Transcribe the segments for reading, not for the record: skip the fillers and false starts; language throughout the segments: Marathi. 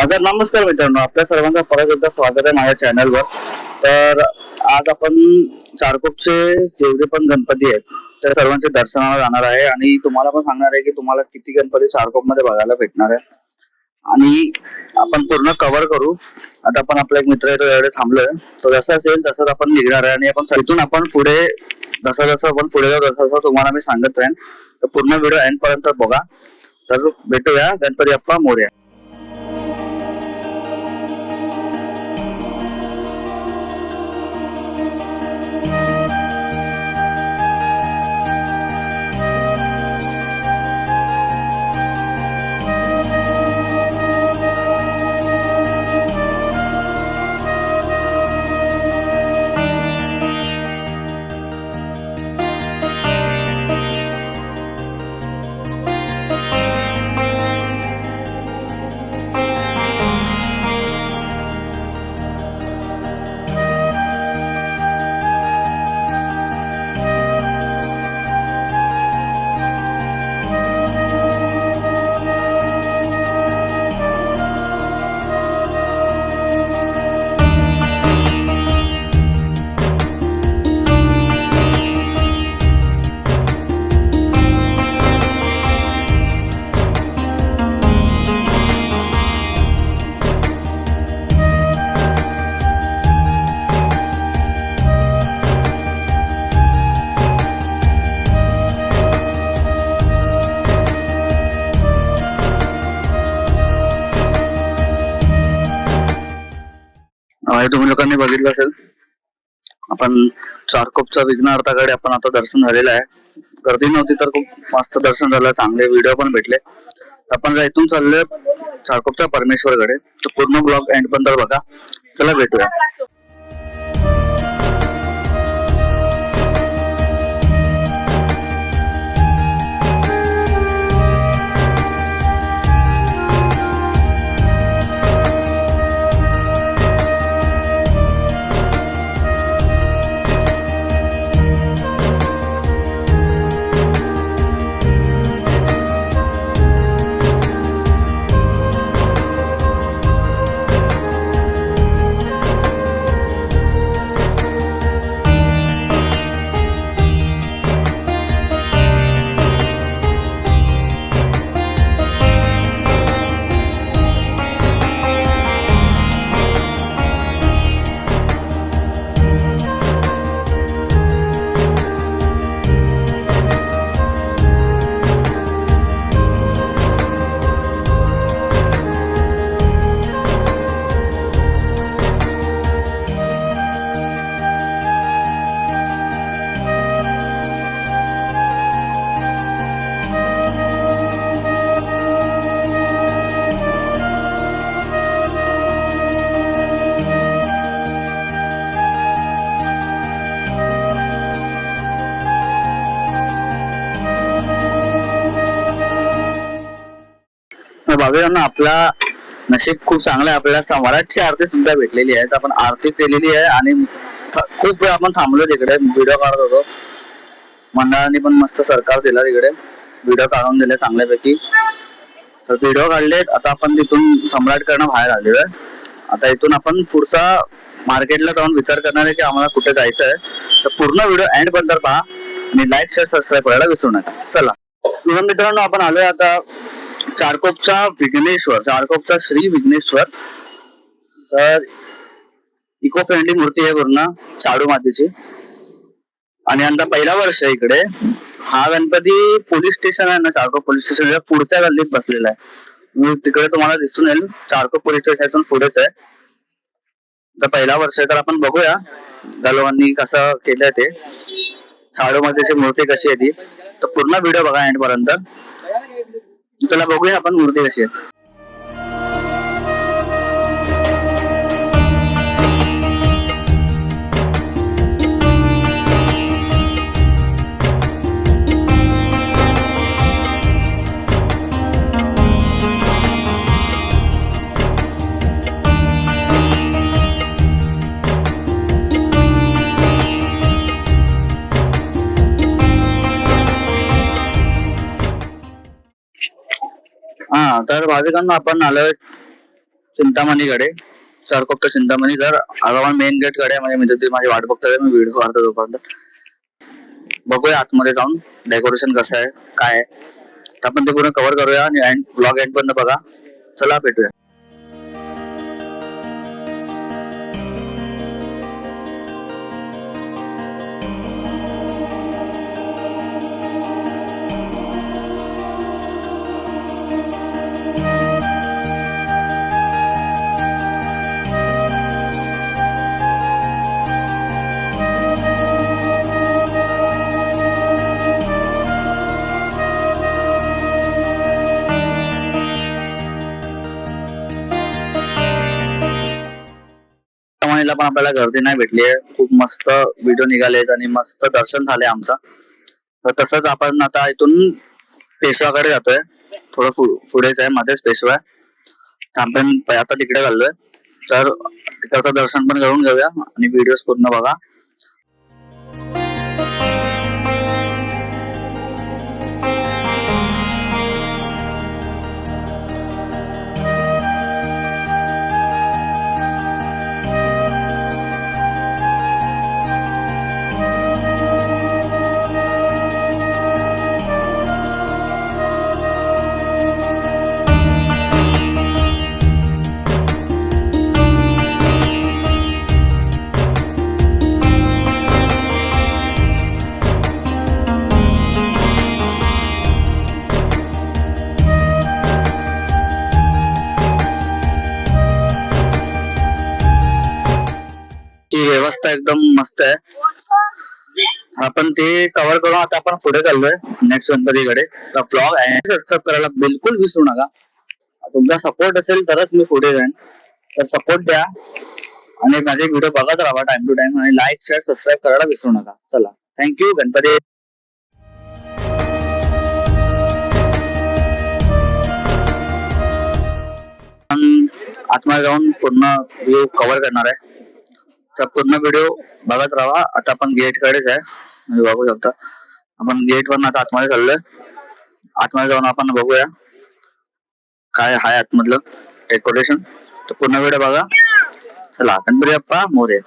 आता नमस्कार मित्रांनो, आपल्या सर्वांचं परत एकदा स्वागत आहे माझ्या चॅनलवर. तर आज आपण चारकोपचे जेवढे पण गणपती आहेत त्या सर्वांचे दर्शनाला जाणार आहे आणि तुम्हाला पण सांगणार आहे की तुम्हाला किती गणपती चारकोप मध्ये बघायला भेटणार आहे आणि आपण पूर्ण कव्हर करू. आता आपण आपला एक मित्र आहे तो एवढे थांबलोय, तो जसा असेल तसंच आपण निघणार आहे आणि आपण इथून आपण पुढे जसं जसं आपण पुढे जाऊ तसं तसं तुम्हाला मी सांगत राहीन. तर पूर्ण व्हिडिओ एंड पर्यंत बघा. तर भेटूया. गणपती बाप्पा मोरया. तुम्ही लोकांनी बघितलं असेल, आपण चारकोपच्या विघ्नहर्ताकडे आपण आता दर्शन झालेलं आहे. गर्दी नव्हती तर खूप मस्त दर्शन झालं, चांगले व्हिडिओ पण भेटले. आपण इथून चाललोय चारकोपच्या परमेश्वरकडे. तर पूर्ण ब्लॉग एंड पर्यंत बघा. चला भेटूया. भाविकांना आपला नशीब खूप चांगला आहे. आपल्याला समाराची आरती सुद्धा भेटलेली आहे. आपण आरती केलेली आहे आणि खूप वेळ आपण थांबलो तिकडे, व्हिडिओ काढत होतो. मंडळाने पण मस्त सरकार दिला, तिकडे व्हिडिओ काढून दिले चांगल्यापैकी. तर व्हिडिओ काढलेत. आता आपण तिथून सम्राटकडनं बाहेर आलेलो आहे. आता इथून आपण पुढचा मार्केटला जाऊन विचार करणार आहे की आम्हाला कुठे जायचं आहे. तर पूर्ण व्हिडिओ एंड पर्यंत पहा आणि लाईक शेअर सबस्क्राईब करायला विसरू नका. चला मित्रांनो, आपण आलोय आता चारकोपचा विघ्नेश्वर, चारकोपचा श्री विघ्नेश्वर. तर इको फ्रेंडली मूर्ती आहे पूर्ण शाडू मातीची आणि आता पहिला वर्ष आहे इकडे. हा गणपती पोलीस स्टेशन आहे ना, चारकोप पोलीस स्टेशन पुढच्या गल्लीत बसलेला आहे. तिकडे तुम्हाला दिसून येईल, चारकोप पोलीस स्टेशन पुढेच आहे. तर पहिला वर्ष आहे. तर आपण बघूया गलवांनी कसं केलंय ते, शाडू मातीची मूर्ती कशी आहे ती. तर पूर्ण व्हिडिओ बघा एंड पर्यंत. चला बघूया आपण मूर्ती कशी आहे. तर भाविकांना आपण आलोय चिंतामणीकडे, सरकोपटा चिंतामणी. जर आता मेन गेट कडे म्हणजे मित्र ते माझी वाट बघतात, मी व्हिडिओ काढतो तोपर्यंत. बघूया आतमध्ये जाऊन डेकोरेशन कसं आहे काय आहे, तर आपण ते पूर्ण कव्हर करूया आणि ब्लॉग एंड पर्यंत बघा. चला भेटूया. चिंतामणीला पण आपल्याला गर्दी नाही भेटली आहे. खूप मस्त व्हिडिओ निघालेत आणि मस्त दर्शन झाले आमचं. तर तसंच आपण आता इथून पेशवाकडे जातोय. थोडं पुढेच आहे, मध्येच पेशवा आहे. आपण आता तिकडे चाललोय, तर तिकडचं दर्शन पण करून घेऊया आणि व्हिडिओ पूर्ण बघा. व्यवस्था एकदम मस्त आहे. आपण ते कव्हर करून आता आपण पुढे चाललोय नेक्स्ट गणपतीकडे. ब्लॉग सबस्क्राईब करायला बिलकुल विसरू नका. तुमचा सपोर्ट असेल तरच मी पुढे जाईन, तर सपोर्ट द्या आणि माझे व्हिडिओ बघत राहा टाइम टू टाइम, आणि लाईक शेअर सबस्क्राईब करायला विसरू नका. चला, थँक्यू. गणपती आतमध्ये जाऊन पूर्ण व्ह्यू कव्हर करणार आहे, तर पूर्ण व्हिडिओ बघत राहा. आता आपण गेट कडेच आहे, म्हणजे बघू शकता. आपण गेट वरून आता आतमध्ये चाललोय. आतमध्ये जाऊन आपण बघूया काय आहे आतमधलं डेकोरेशन. तर पूर्ण व्हिडिओ बघा. चला, गणपती बाप्पा मोरया.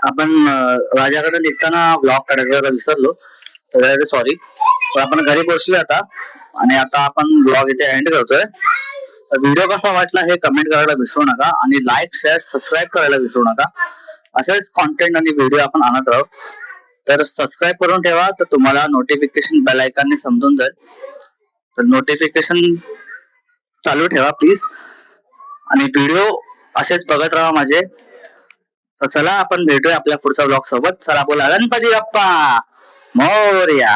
आपण राजाकडे निघताना ब्लॉग काढायला विसरलो, तर सॉरी. पण आपण घरी पोहोचलो आता, आणि आता आपण ब्लॉग इथे एंड करतोय. व्हिडिओ कसा वाटला हे कमेंट करायला विसरू नका, आणि लाईक शेअर सबस्क्राईब करायला विसरू नका. असेच कॉन्टेंट आणि व्हिडिओ आपण आणत राहू, तर सबस्क्राईब करून ठेवा, तर तुम्हाला नोटिफिकेशन बेल आयकॉनने समजून जाईल. तर नोटिफिकेशन चालू ठेवा प्लीज, आणि व्हिडिओ असेच बघत राहा माझे. तर चला, आपण भेटूया आपल्या पुढच्या ब्लॉग सोबत. चला, बोला गणपती बाप्पा मोरया.